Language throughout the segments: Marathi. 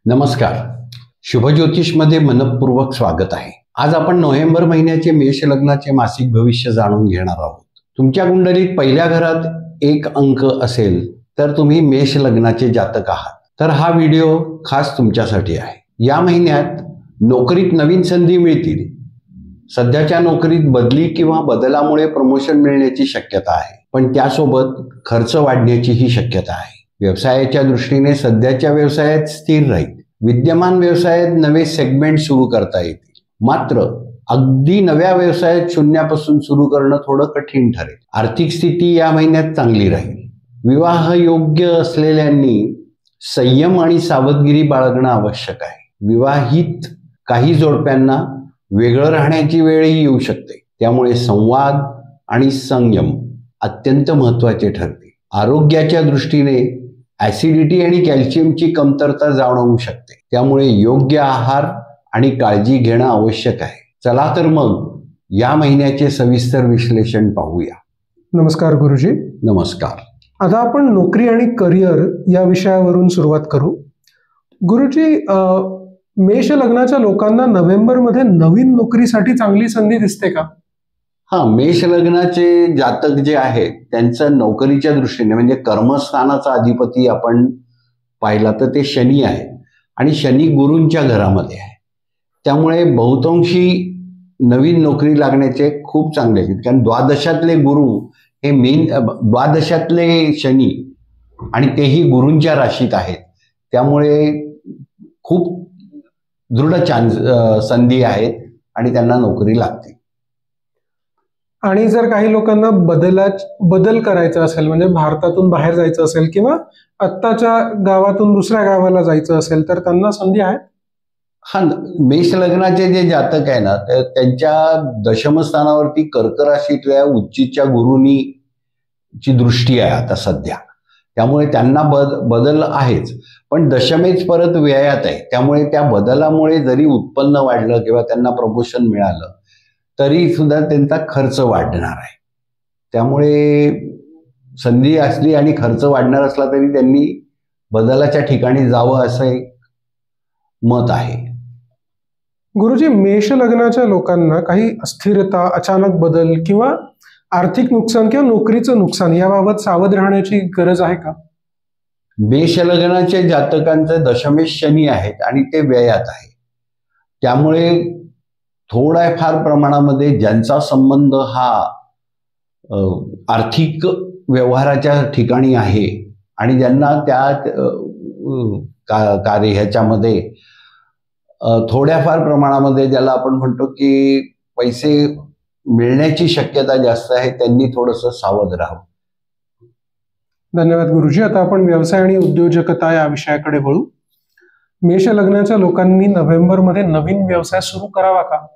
नमस्कार. शुभज्योतिषमध्ये मनपूर्वक स्वागत आहे. आज आपण नोव्हेंबर महिन्याचे मेष लग्नाचे मासिक भविष्य जाणून घेणार आहोत. तुमच्या कुंडलीत पहिल्या घरात एक अंक असेल तर तुम्ही मेष लग्नाचे जातक आहात. तर हा व्हिडिओ खास तुमच्यासाठी आहे. या महिन्यात नोकरीत नवीन संधी मिळतील. सध्याच्या नोकरीत बदली किंवा बदलामुळे प्रमोशन मिळण्याची शक्यता आहे, पण त्यासोबत खर्च वाढण्याचीही शक्यता आहे. व्यवसायाच्या दृष्टीने सध्याच्या व्यवसायात स्थिर राहील. विद्यमान व्यवसायात नवे सेगमेंट सुरू करता येतील. मात्र अगदी नव्या व्यवसायात शून्यापासून सुरू करणं थोडं कठीण ठरेल. आर्थिक स्थिती या महिन्यात चांगली राहील. विवाह योग्य असलेल्यांनी संयम आणि सावधगिरी बाळगणं आवश्यक आहे. विवाहित काही जोडप्यांना वेगळं राहण्याची वेळही येऊ शकते, त्यामुळे संवाद आणि संयम अत्यंत महत्त्वाचे ठरते. आरोग्याच्या दृष्टीने ॲसिडिटी आणि कॅल्शियमची कमतरता जाणवू शकते, त्यामुळे योग्य आहार आणि काळजी घेणं आवश्यक आहे. चला तर मग या महिन्याचे सविस्तर विश्लेषण पाहूया. नमस्कार गुरुजी. नमस्कार. आता आपण नोकरी आणि करिअर या विषयावरून सुरुवात करू. गुरुजी, मेष लग्नाच्या लोकांना नोव्हेंबरमध्ये नवीन नोकरीसाठी चांगली संधी दिसते का? मेष लग्नाचे जातक जे आहेत त्यांचं नोकरीच्या दृष्टीने म्हणजे कर्मस्थानाचा अधिपती आपण पाहिला तर ते शनी आहे आणि शनी गुरूंच्या घरामध्ये आहे. त्यामुळे बहुतांशी नवीन नोकरी लागण्याचे खूप चांगले आहेत, कारण द्वादशातले गुरु हे द्वादशातले शनी आणि तेही गुरूंच्या राशीत आहेत. त्यामुळे खूप दृढ संधी आहेत आणि त्यांना नोकरी लागते. आणि जर काही लोकांना बदल करायचा असेल, म्हणजे भारतातून बाहेर जायचं असेल किंवा आत्ताच्या गावातून दुसऱ्या गावाला जायचं असेल, तर त्यांना संधी आहेत? मेष लग्नाचे जे जातक आहे ना, त्यांच्या दशमस्थानावरती कर्क राशीतल्या उच्चीच्या गुरुनी ची दृष्टी आहे आता सध्या. त्यामुळे त्यांना बदल आहेच, पण दशमेच परत व्ययात आहे. त्यामुळे त्या बदलामुळे जरी उत्पन्न वाढलं किंवा त्यांना प्रमोशन मिळालं तरी सुद्धा त्यांचा खर्च वाढणार आहे. त्यामुळे संधी असली आणि खर्च वाढणार असला तरी त्यांनी बदलाच्या ठिकाणी जावं असं एक मत आहे. गुरुजी, मेष लग्नाच्या लोकांना काही अस्थिरता, अचानक बदल किंवा आर्थिक नुकसान किंवा नोकरीचं नुकसान याबाबत सावध राहण्याची गरज आहे का? मेष लग्नाचे जातकांचे दशमेश शनी आहेत आणि ते व्ययात आहे. त्यामुळे थोड्याफार प्रमाणामध्ये ज्यांचा संबंध हा आर्थिक व्यवहाराच्या ठिकाणी आहे आणि ज्यांना त्या कार्य ह्याच्यामध्ये थोड्याफार प्रमाणामध्ये ज्याला आपण म्हणतो की पैसे मिळण्याची शक्यता जास्त आहे, त्यांनी थोडंसं सावध राहावं. धन्यवाद गुरुजी. आता आपण व्यवसाय आणि उद्योजकता या विषयाकडे वळू. मेष लग्नाच्या लोकांनी नोव्हेंबरमध्ये नवीन व्यवसाय सुरू करावा का?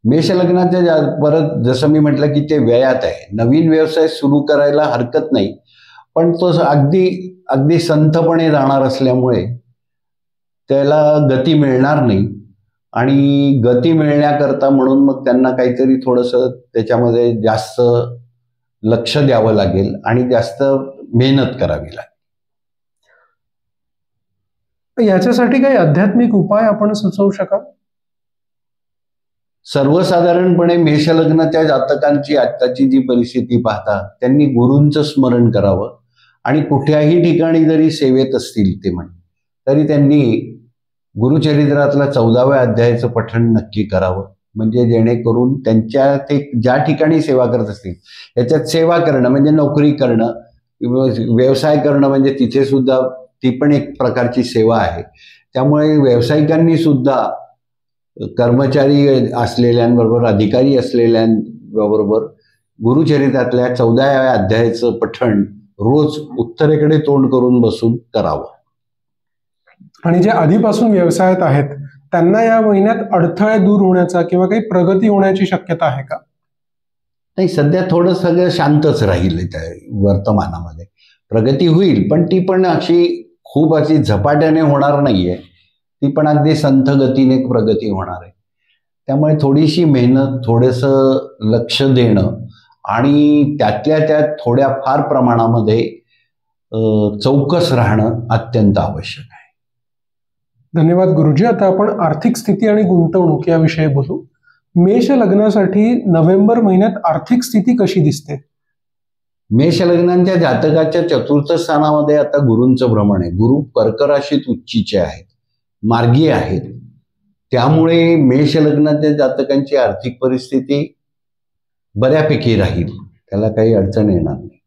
मेष लग्नाच्या परत जसं मी म्हटलं की ते व्ययात आहे. नवीन व्यवसाय सुरू करायला हरकत नाही, पण तो अगदी संथपणे जाणार असल्यामुळे त्याला गती मिळणार नाही. आणि गती मिळण्याकरता म्हणून मग त्यांना काहीतरी थोडंसं त्याच्यामध्ये जास्त लक्ष द्यावं लागेल आणि जास्त मेहनत करावी लागेल. याच्यासाठी काही आध्यात्मिक उपाय आपण सुचवू शकाल? सर्वसाधारणपणे मेष लग्नाच्या जातकांची आत्ताची जी परिस्थिती पाहता त्यांनी गुरूंचं स्मरण करावं आणि कुठल्याही ठिकाणी जरी सेवेत असतील ते तरी त्यांनी गुरुचरित्रातल्या 14व्या अध्यायाचं पठण नक्की करावं. म्हणजे जेणेकरून त्यांच्या ते ज्या ठिकाणी सेवा करत असतील याच्यात सेवा करणं म्हणजे नोकरी करणं, व्यवसाय करणं म्हणजे तिथे सुद्धा ती पण एक प्रकारची सेवा आहे. त्यामुळे व्यावसायिकांनी सुद्धा कर्मचारी असलेल्यांबरोबर, अधिकारी असलेल्यांबरोबर गुरुचरित्रातल्या 14व्या अध्यायाचं पठण रोज उत्तरेकडे तोंड करून बसून करावं. आणि जे आधीपासून व्यवसायात आहेत त्यांना या महिन्यात अडथळे दूर होण्याचा किंवा काही प्रगती होण्याची शक्यता आहे का? नाही, सध्या थोडं सगळं शांतच राहील. त्या वर्तमानामध्ये प्रगती होईल, पण ती पण खूप अशी झपाट्याने होणार नाहीये. ती पण अगदी संथ गतीने प्रगती होणार आहे. त्यामुळे थोडीशी मेहनत, थोडंसं लक्ष देणं आणि त्यातल्या त्यात थोड्या फार प्रमाणामध्ये चौकस राहणं अत्यंत आवश्यक आहे. धन्यवाद गुरुजी. आता आपण आर्थिक स्थिती आणि गुंतवणूक याविषयी बोलू. मेष लग्नासाठी नोव्हेंबर महिन्यात आर्थिक स्थिती कशी दिसते? मेष लग्नांच्या जातकाच्या चतुर्थ स्थानामध्ये आता गुरूंचं भ्रमण आहे. गुरु कर्क राशीत उच्चीचे आहेत, मार्गी आहेत. त्यामुळे मेष लग्नाच्या जातकांची आर्थिक परिस्थिती बऱ्यापैकी राहील, त्याला काही अडचण येणार नाही.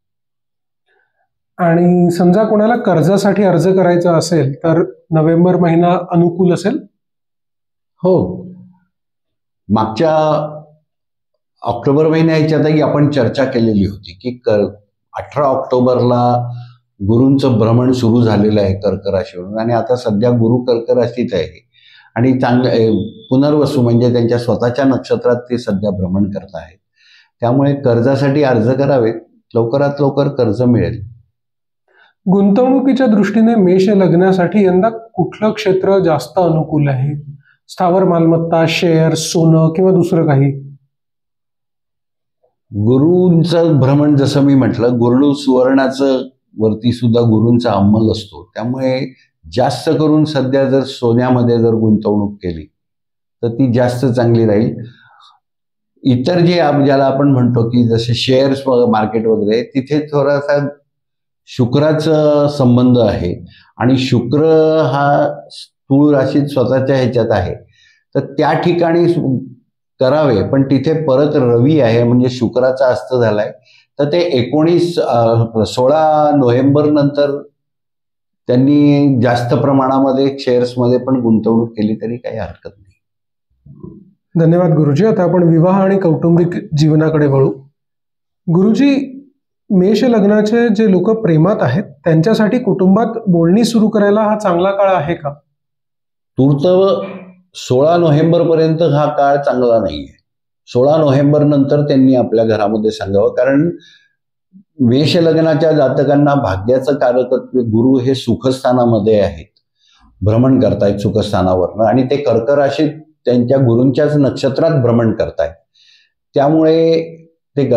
आणि समजा कोणाला कर्जासाठी अर्ज करायचा असेल तर नोव्हेंबर महिना अनुकूल असेल? हो, मागच्या ऑक्टोबर महिन्याच्यातही आपण चर्चा केलेली होती की 18 ऑक्टोबरला गुरूंचं भ्रमण सुरू झालेलं आहे कर्क राशीवरून, आणि आता सध्या गुरु कर्क राशीत आहे आणि चांगलं पुनर्वसू म्हणजे त्यांच्या स्वतःच्या नक्षत्रात ते सध्या भ्रमण करत आहेत. त्यामुळे कर्जासाठी अर्ज करावेत, लवकरात लवकर कर्ज मिळेल. गुंतवणुकीच्या दृष्टीने मेष लग्नासाठी यंदा कुठलं क्षेत्र जास्त अनुकूल आहे? स्थावर मालमत्ता, शेअर, सोनं किंवा दुसरं काही? गुरूंचं भ्रमण जसं मी म्हटलं, गुरु सुवर्णाचं वरती सुद्धा गुरूंचा अंमल असतो. त्यामुळे जास्त करून सध्या जर सोन्यामध्ये जर गुंतवणूक केली तर ती जास्त चांगली राहील. इतर जे ज्याला आपण म्हणतो की जसे शेअर्स मार्केट वगैरे, तिथे थोडासा शुक्राचा संबंध आहे आणि शुक्र हा स्थूळ राशीत स्वतःच्या ह्याच्यात आहे, तर त्या ठिकाणी करावे. पण तिथे परत रवी आहे म्हणजे शुक्राचा अस्त झालाय, तर ते 16 नोव्हेंबर नंतर त्यांनी जास्त प्रमाणामध्ये शेअर्समध्ये पण गुंतवणूक केली तरी काही हरकत नाही. धन्यवाद गुरुजी. आता आपण विवाह आणि कौटुंबिक जीवनाकडे वळू. गुरुजी, मेष लग्नाचे जे लोक प्रेमात आहेत त्यांच्यासाठी कुटुंबात बोलणी सुरू करायला हा चांगला काळ आहे का? तूर्त 16 नोव्हेंबर पर्यंत हा काळ चांगला नाहीये. 16 नोव्हेंबर नंतर त्यांनी आपल्या घरामध्ये सांगावं, कारण मेष लग्नाच्या जातकांना भाग्याचं कारकत्व गुरु हे सुखस्थानामध्ये आहेत, भ्रमण करतायत सुखस्थानावरनं, आणि ते कर्क राशीत त्यांच्या गुरूंच्याच नक्षत्रात भ्रमण करतायत. त्यामुळे ते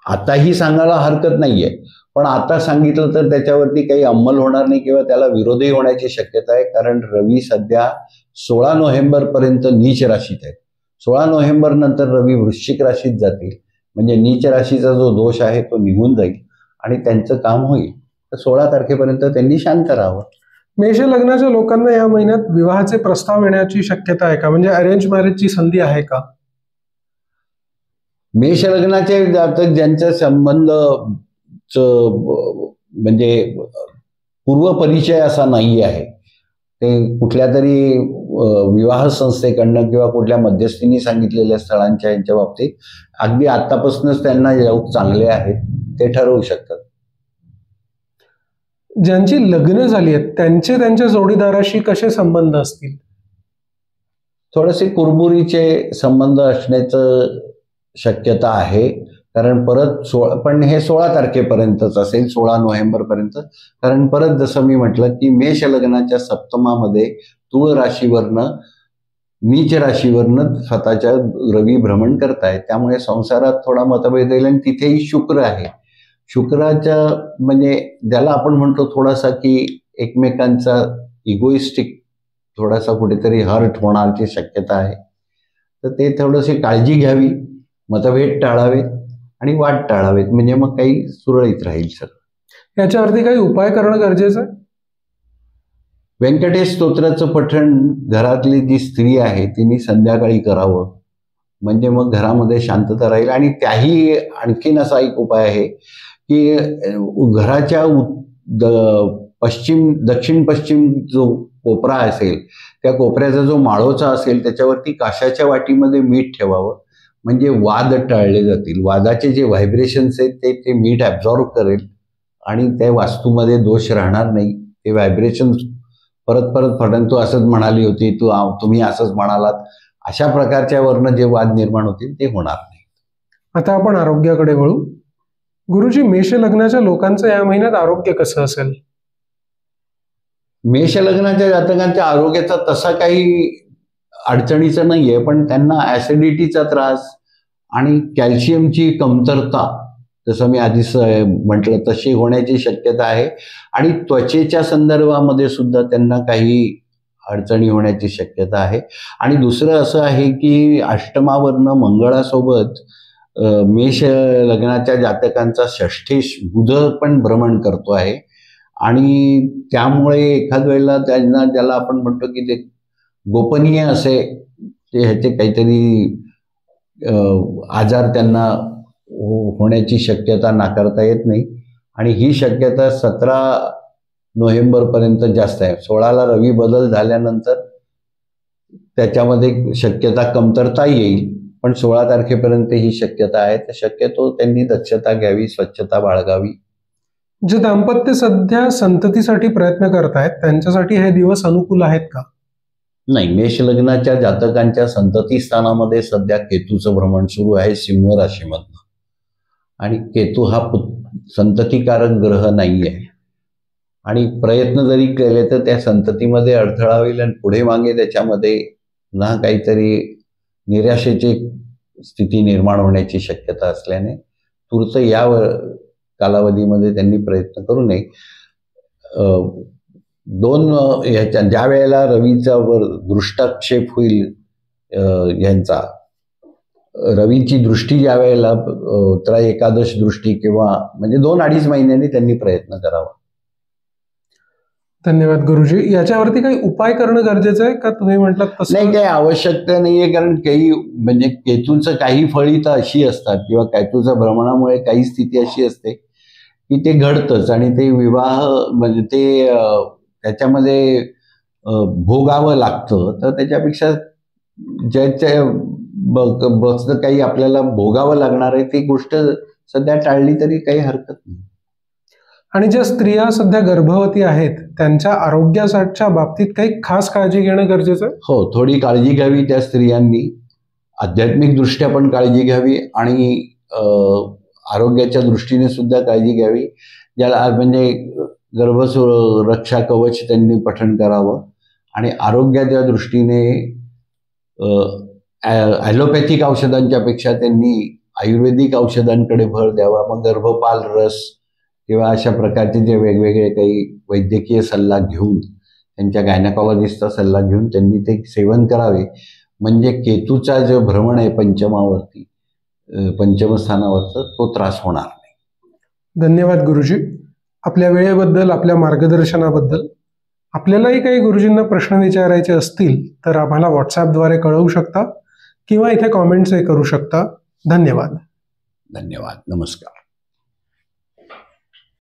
आताही सांगायला हरकत नाहीये, पण आता सांगितलं तर त्याच्यावरती काही अंमल होणार नाही किंवा त्याला विरोधही होण्याची शक्यता आहे, कारण रवी सध्या 16 नोव्हेंबर पर्यंत नीच राशीत आहेत. 16 नोव्हेंबर नंतर रवी वृश्चिक राशीत जातील, म्हणजे नीच राशीचा जो दोष आहे तो निघून जाईल आणि त्यांचं काम होईल. तर 16 तारखेपर्यंत त्यांनी शांत राहावं. मेष लग्नाच्या लोकांना या महिन्यात विवाहाचे प्रस्ताव येण्याची शक्यता आहे का? म्हणजे अरेंज मॅरेजची संधी आहे का? मेष लग्नाचे जातक ज्यांचा संबंध म्हणजे पूर्वपरिचय असा नाही आहे, ते कुठल्या तरी विवाह संस्थेकडनं किंवा कुठल्या मध्यस्थींनी सांगितलेल्या स्थळांच्या यांच्या बाबतीत अगदी आतापासूनच त्यांना योग चांगले आहेत, ते ठरवू शकतात. ज्यांची लग्न झाली आहेत त्यांचे त्यांच्या जोडीदाराशी कसे संबंध असतील? थोडेसे कुरबुरीचे संबंध असण्याचं शक्यता आहे, कारण परत पण हे 16 तारखेपर्यंतच असेल, 16 नोव्हेंबर पर्यंत. कारण परत जसं मी म्हटलं की मेष लग्नाच्या सप्तमामध्ये तुळ राशीवरनं नीच राशीवरनं स्वतःच्या रवी भ्रमण करतायत. त्यामुळे संसारात थोडा मतभेद येईल आणि तिथेही शुक्र आहे. शुक्राच्या म्हणजे ज्याला आपण म्हणतो थोडासा की एकमेकांचा इगोइस्टिक थोडासा कुठेतरी हर्ट होण्याची शक्यता आहे, तर ते थोडीशी काळजी घ्यावी, मतभेद टाळावेत आणि वाद टाळावेत, म्हणजे मग काही सुरळीत राहील सगळं. याच्यावरती काही उपाय करणं गरजेचं आहे? व्यंकटेश स्तोत्राचं पठण घरातली जी स्त्री आहे तिने संध्याकाळी करावं, म्हणजे मग घरामध्ये शांतता राहील. आणि त्याही आणखीन असा एक उपाय आहे की घराच्या दक्षिण पश्चिम जो कोपरा असेल त्या कोपऱ्याचा जो माळोचा असेल त्याच्यावरती काशाच्या वाटीमध्ये मीठ ठेवावं, म्हणजे वाद टाळले जातील. वादाचे जे व्हायब्रेशन्स आहेत ते मीठ ॲब्झॉर्ब करेल आणि त्या वास्तूमध्ये दोष राहणार नाही. ते व्हायब्रेशन परत परत तू असंच म्हणाली होती, तुम्ही असंच म्हणालात, अशा प्रकारच्या वरनं जे वाद निर्माण होतील ते होणार नाही. आता आपण आरोग्याकडे वळू. गुरुजी, मेष लग्नाच्या लोकांचं या महिन्यात आरोग्य कसं असेल? मेष लग्नाच्या जातकांच्या आरोग्याचा तसा काही अडचणीचं नाहीये, पण त्यांना ऍसिडिटीचा त्रास आणि कॅल्शियमची कमतरता जसं मी आधीच म्हटलं तशी होण्याची शक्यता आहे. आणि त्वचेच्या संदर्भामध्ये सुद्धा त्यांना काही अडचणी होण्याची शक्यता आहे. आणि दुसरं असं आहे की अष्टमावरनं मंगळासोबत मेष लग्नाच्या जातकांचा षष्ठेश बुध पण भ्रमण करतो आहे. आणि त्यामुळे एखाद वेळेला त्यांना, ज्याला आपण म्हणतो की ते गोपनीय असे ते ह्याचे काहीतरी आजार त्यांना होण्याची शक्यता नाकारता येत नाही. आणि ही शक्यता 17 नोव्हेंबरपर्यंत जास्त आहे. 16ला रवी बदल झाल्यानंतर त्याच्यामध्ये शक्यता कमतरता येईल, पण 16 तारखेपर्यंत ही शक्यता आहे. तर शक्यतो त्यांनी दक्षता घ्यावी, स्वच्छता बाळगावी. जे दाम्पत्य सध्या संततीसाठी प्रयत्न करतायत त्यांच्यासाठी हे दिवस अनुकूल आहेत का? नाही, मेष लग्नाच्या जातकांच्या संतती स्थानामध्ये सध्या केतूचं भ्रमण सुरू आहे सिंह राशीमधनं. आणि केतू हा संततिकारक ग्रह नाही आहे. आणि प्रयत्न जरी केले तर त्या संततीमध्ये अडथळा होईल आणि पुढे मागे त्याच्यामध्ये पुन्हा काहीतरी निराशेची स्थिती निर्माण होण्याची शक्यता असल्याने तूर्त या कालावधीमध्ये त्यांनी प्रयत्न करू नये. ह्याच्या ज्या वेळेला रवीचा दृष्टाक्षेप होईल यांचा, रवीची दृष्टी ज्या वेळेला तर एकादश दृष्टी किंवा म्हणजे 2-2.5 महिन्यांनी त्यांनी प्रयत्न करावा. धन्यवाद गुरुजी. याच्यावरती काही उपाय करणं गरजेचं आहे का? तुम्ही म्हटलात तसं नाही, काही आवश्यकता नाहीये. कारण काही म्हणजे केतूचं काही फळी तर अशी असतात किंवा केतूच्या भ्रमणामुळे काही स्थिती अशी असते की ते घडतंच. आणि ते विवाह म्हणजे ते त्याच्यामध्ये भोगावं लागतं. तर त्याच्यापेक्षा ज्याच्या बसणं काही आपल्याला भोगावं लागणार आहे ती गोष्ट सध्या टाळली तरी काही हरकत नाही. आणि ज्या स्त्रिया सध्या गर्भवती आहेत त्यांच्या आरोग्याच्या बाबतीत काही खास काळजी घेणं गरजेचं आहे? हो, थोडी काळजी घ्यावी त्या स्त्रियांनी. आध्यात्मिक दृष्ट्या पण काळजी घ्यावी आणि आरोग्याच्या दृष्टीने सुद्धा काळजी घ्यावी. ज्याला म्हणजे गर्भरक्षा कवच त्यांनी पठण करावं. आणि आरोग्याच्या दृष्टीने ॲलोपॅथिक औषधांच्या पेक्षा त्यांनी आयुर्वेदिक औषधांकडे भर द्यावा. मग गर्भपाल रस किंवा अशा प्रकारचे जे वेगवेगळे काही वैद्यकीय सल्ला घेऊन, त्यांच्या गायनेकॉलॉजिस्टचा सल्ला घेऊन त्यांनी ते सेवन करावे. म्हणजे केतूचा जो भ्रमण आहे पंचम स्थानावरचा, तो त्रास होणार नाही. धन्यवाद गुरुजी, आपल्या वेळेबद्दल, आपल्या मार्गदर्शनाबद्दल. आपल्यालाही काही गुरुजींना प्रश्न विचारायचे असतील तर आम्हाला व्हॉट्सॲपद्वारे कळवू शकता किंवा इथे कॉमेंट्सही करू शकता. धन्यवाद. धन्यवाद. नमस्कार.